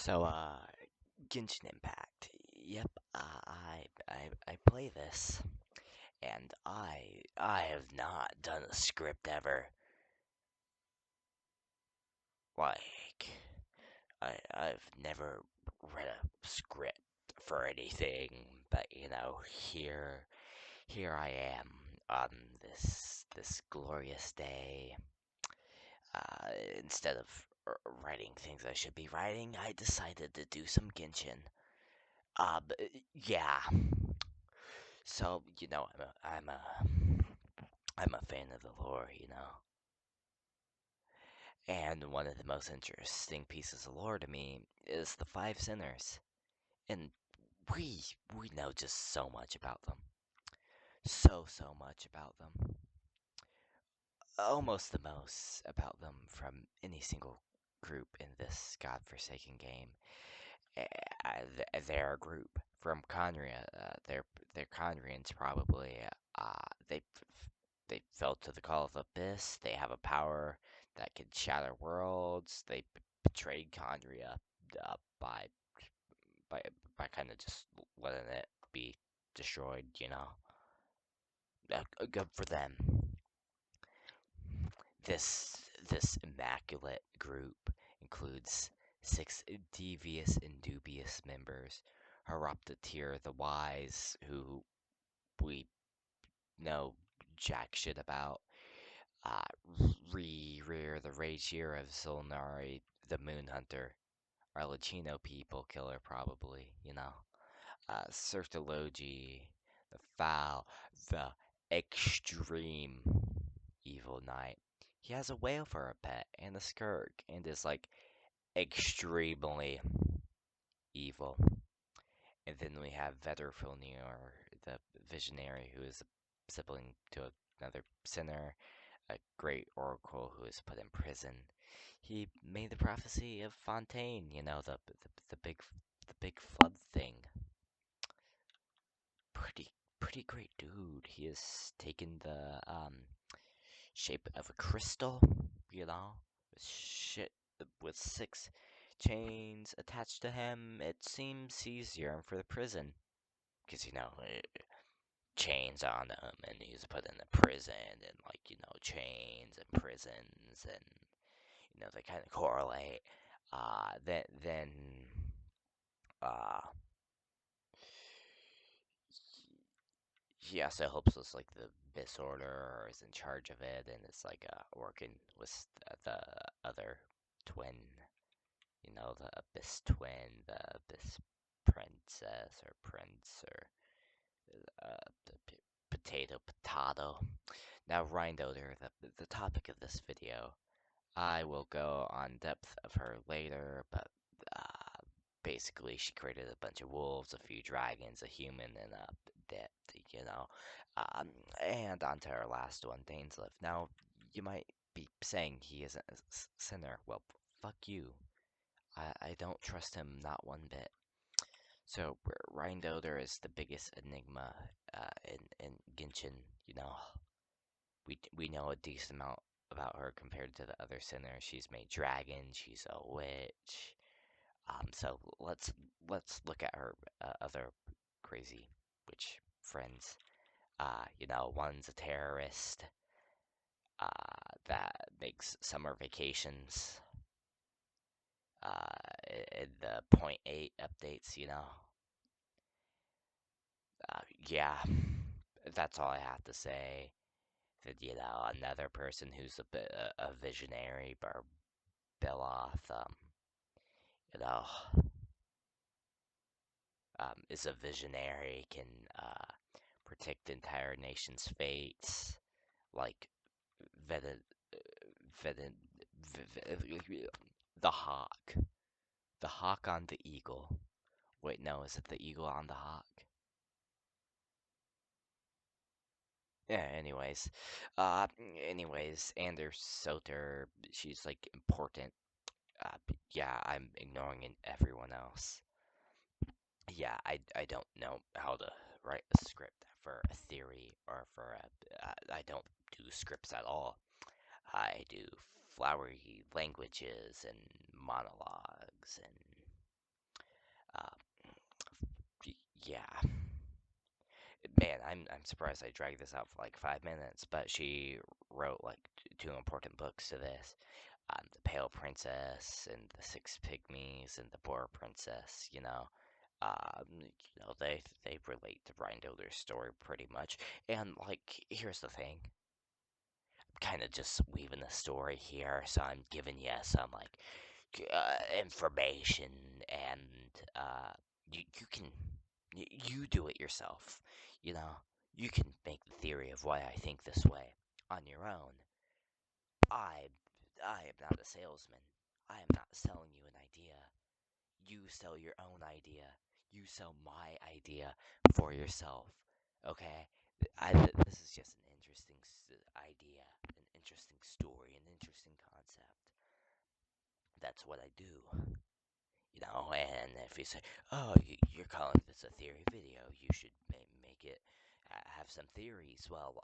So, Genshin Impact. Yep, I play this, and I have not done a script ever. Like, I've never read a script for anything, but here I am on this glorious day. Uh, Instead of writing things I should be writing, I decided to do some Genshin. But, yeah. So, I'm a fan of the lore. And one of the most interesting pieces of lore to me is the Five Sinners. And we we know just so much about them. So much about them. Almost the most about them from any single group in this godforsaken game. They're a group from Conria. They're Conrians probably. They they fell to the call of Abyss. They have a power that can shatter worlds. They betrayed Conria uh, by by by kind of just letting it be destroyed. Good for them. This immaculate group includes six devious and dubious members. Rhinedottir the Wise, who we know jack shit about. Uh, Rear the Ragier of Solnari, the Moon Hunter. Our Latino people killer, probably. Certology, the Foul, the Extreme Evil Knight. He has a whale for a pet and a skirk and is like extremely evil. And then we have Vetterfilnir, the Visionary, who is a sibling to another sinner, a great oracle who is put in prison. He made the prophecy of Fontaine, the big flood thing. Pretty great dude. He has taken the shape of a crystal, with shit with six chains attached to him. It seems he's yearning for the prison because chains on him, and he's put in a prison, and chains and prisons, and they kind of correlate. Then uh, he also helps us like the Abyss Order, or is in charge of it, and it's like working with the other twin, the Abyss twin, the Abyss princess or prince, or potato. Now, Rhinedottir, the topic of this video. I will go on depth of her later, but basically she created a bunch of wolves, a few dragons, a human, and a depth. And on to our last one, Dainsliff. Now, you might be saying he isn't a sinner. Well, fuck you. I don't trust him not one bit. So, Rhinedottir is the biggest enigma in Genshin. We know a decent amount about her compared to the other sinners. She's made dragons. She's a witch. So let's look at her other crazy witch friends. One's a terrorist that makes summer vacations. In the .8 updates. Yeah, that's all I have to say. That another person who's a bit a visionary, Beloth, you know, is a visionary, can predict the entire nation's fates, like Veden, Veden, the hawk, the hawk on the eagle. Wait, no, is it the eagle on the hawk? Yeah. Anyways, Anders Soter, she's like important. Yeah, I'm ignoring everyone else. Yeah, I don't know how to write a script for a theory or for I don't do scripts at all. I do flowery languages and monologues and yeah, man, I'm surprised I dragged this out for like 5 minutes, but she wrote like two important books to this. The Pale Princess and the Six Pygmies and the Boar Princess. They relate to Rhinedottir's story pretty much. And like, here's the thing, kind of just weaving a story here, so I'm giving you some like information, and you can you do it yourself. You know, you can make the theory of why I think this way on your own. I I am not a salesman. I am not selling you an idea. You sell your own idea. You sell my idea for yourself. Okay? This is just an interesting idea, an interesting story, an interesting concept. That's what I do. And if you say, oh, you're calling this a theory video, you should make it have some theories. Well,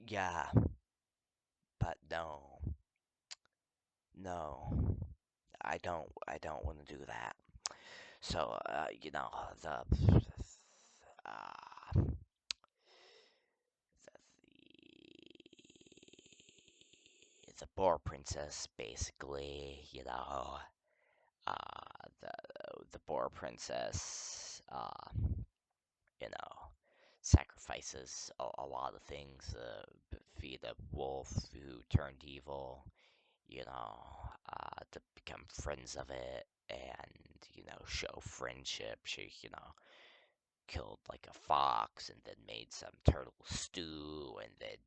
yeah, but no, no, I don't want to do that. So, uh, the boar princess, basically, the boar princess, you know, sacrifices a lot of things, feed a wolf who turned evil, to become friends of it and, show friendship. She, killed like a fox and then made some turtle stew and then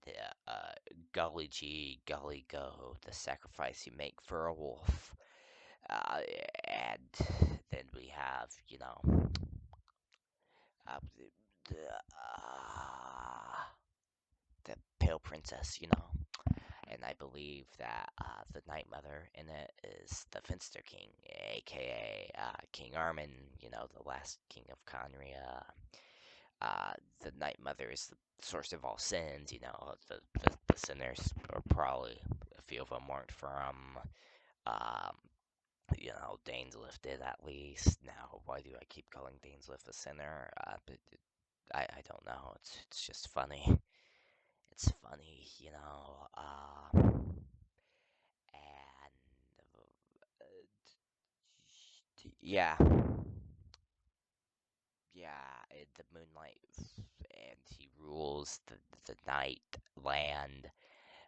gully gee, gully go, the sacrifice you make for a wolf. Uh, and then we have, the, the Pale Princess, and I believe that the Night Mother in it is the Finster King, aka King Armin, the last king of Conria. Uh, the Night Mother is the source of all sins. The sinners are probably, a few of them weren't from, um, Dainsliff did at least. Now, why do I keep calling Dainsliff a sinner? But I don't know. It's just funny. It's funny, and yeah, yeah, the Moonlight, and he rules the night land,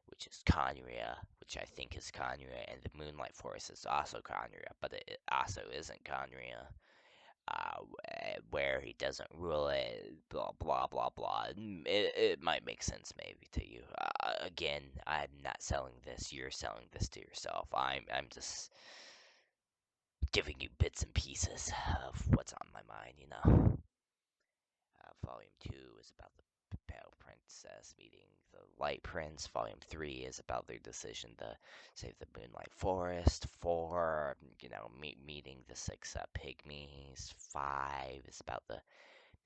which is Conria, which I think is Conria, and the Moonlight Forest is also Conria, but it also isn't Conria. Where he doesn't rule it, blah blah blah blah. It might make sense maybe to you. Again, I'm not selling this. You're selling this to yourself. I'm just giving you bits and pieces of what's on my mind. Volume 2 is about the Pale Princess meeting the Light Prince. Volume 3 is about their decision to save the Moonlight Forest. 4, meeting the 6 pygmies. 5 is about the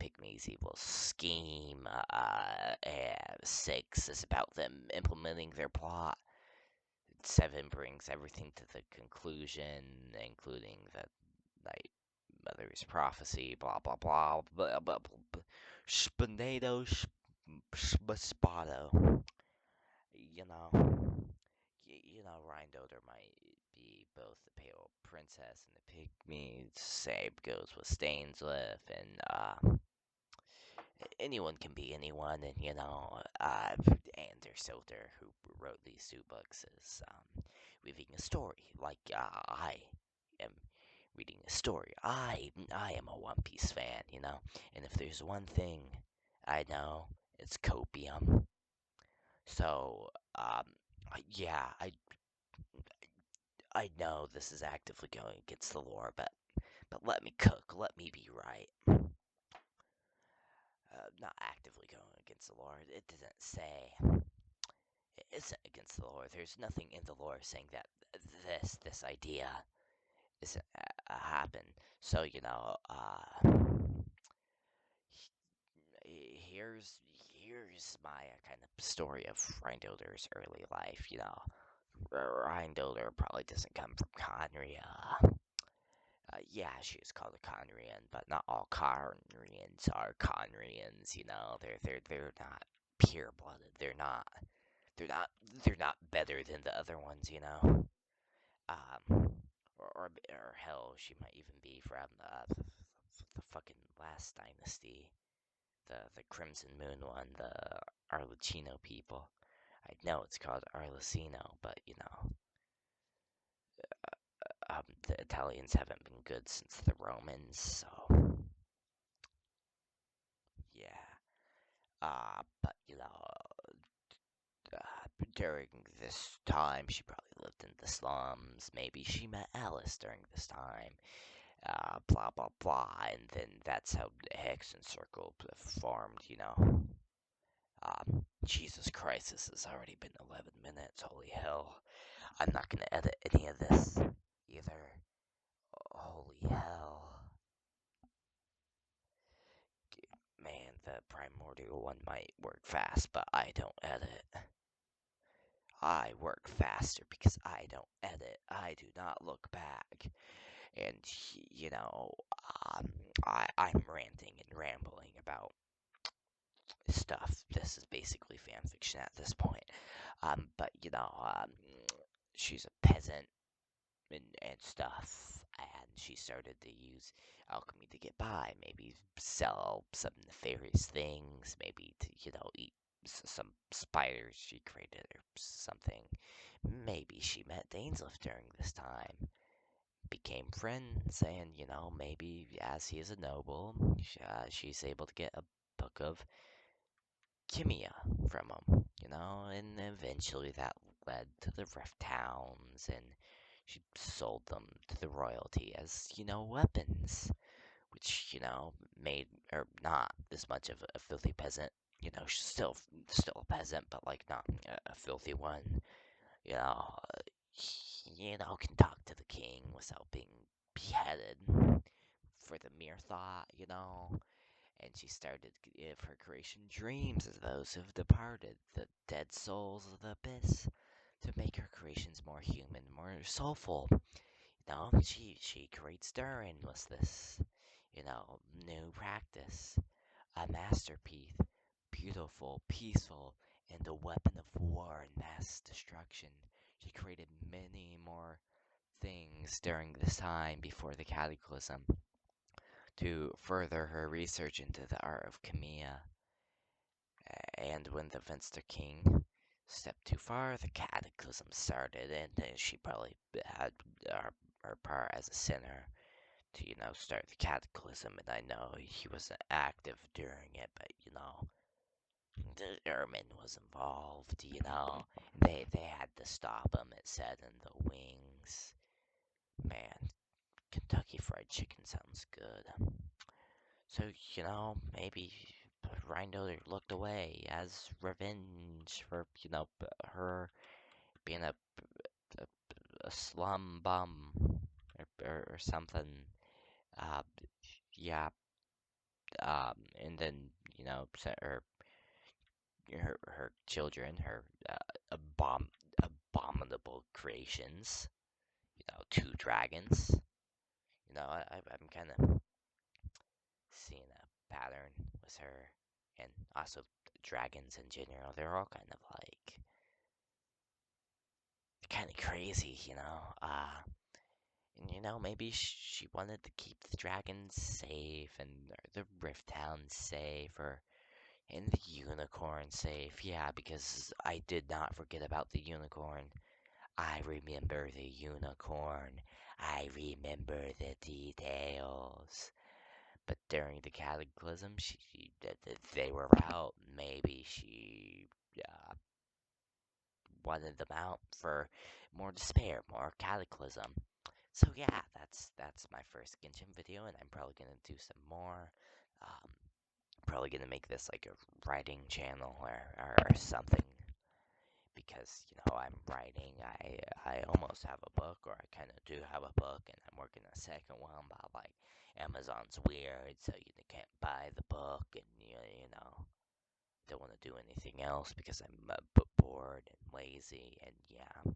pygmies' evil scheme. And 6 is about them implementing their plot. 7 brings everything to the conclusion, including the Night Mother's prophecy, blah blah blah, blah blah blah. Spinato, Spaspato. You know, Rhinedottir might be both the Pale Princess and the Pygmy. Same goes with Stainsliff, and anyone can be anyone. And Anders Silter, who wrote these two books, is weaving a story like I am reading a story. I am a One Piece fan, and if there's one thing I know, it's copium. So, yeah, I know this is actively going against the lore, but let me cook, let me be right. Not actively going against the lore. It doesn't say it isn't against the lore. There's nothing in the lore saying that this idea isn't happen. So here's my kind of story of Rhinedottir's early life. Rhinedottir probably doesn't come from Conria. Yeah, she is called a Conrian, but not all Conrians are Conrians. You know, they're not pure blooded. They're not they're not better than the other ones. You know, or hell, she might even be from the fucking last dynasty, the Crimson Moon one, the Arlecchino people. I know it's called Arlecchino, but you know, the Italians haven't been good since the Romans, so yeah. But you know, during this time, she probably lived in the slums. Maybe she met Alice during this time. Blah blah blah, and then that's how the Hexen Circle formed. You know. Jesus Christ, this has already been 11 minutes. Holy hell! I'm not gonna edit any of this either. Holy hell! Man, the primordial one might work fast, but I don't edit. I work faster because I don't edit. I do not look back. And, you know, um, I'm ranting and rambling about stuff. This is basically fanfiction at this point. But, you know, she's a peasant and stuff, and she started to use alchemy to get by. Maybe sell some nefarious things. Maybe to eat some spiders she created or something. Maybe she met Dainsleif during this time, became friends, and maybe as he is a noble, she's able to get a book of Kimia from him, and eventually that led to the Rift Towns, and she sold them to the royalty as, weapons, which, made her not as much of a filthy peasant. She's still a peasant, but like not a filthy one. You know, can talk to the king without being beheaded for the mere thought, and she started to give her creation dreams of those who've departed, the dead souls of the abyss, to make her creations more human, more soulful. She creates Durin with this, new practice, a masterpiece, beautiful, peaceful, and a weapon of war and mass destruction. She created many more things during this time before the Cataclysm to further her research into the art of Kamiya. And when the Venster King stepped too far, the Cataclysm started, and she probably had her part as a sinner to, start the Cataclysm. And I know he wasn't active during it, but, the Ermin was involved, They had to stop him, it said in the wings. Man, Kentucky Fried Chicken sounds good. So, maybe Rhinedottir looked away as revenge for, her being a, a slum bum or something. Uh, yeah, and then, sent her children, her abominable creations, two dragons. I'm kind of seeing a pattern with her, and also dragons in general. They're all kind of crazy, and maybe she wanted to keep the dragons safe and the Rift Towns safe, and the unicorn safe. Yeah, because I did not forget about the unicorn. I remember the unicorn. I remember the details. But during the Cataclysm, they were out. Maybe she uh, wanted them out for more despair, more Cataclysm. So yeah, that's my first Genshin video, and I'm probably gonna do some more. Um, Probably gonna make this like a writing channel or something, because I'm writing. I almost have a book, or I kind of do have a book, and I'm working on a second one, but like Amazon's weird, so you can't buy the book, and don't want to do anything else because I'm bored and lazy, and yeah.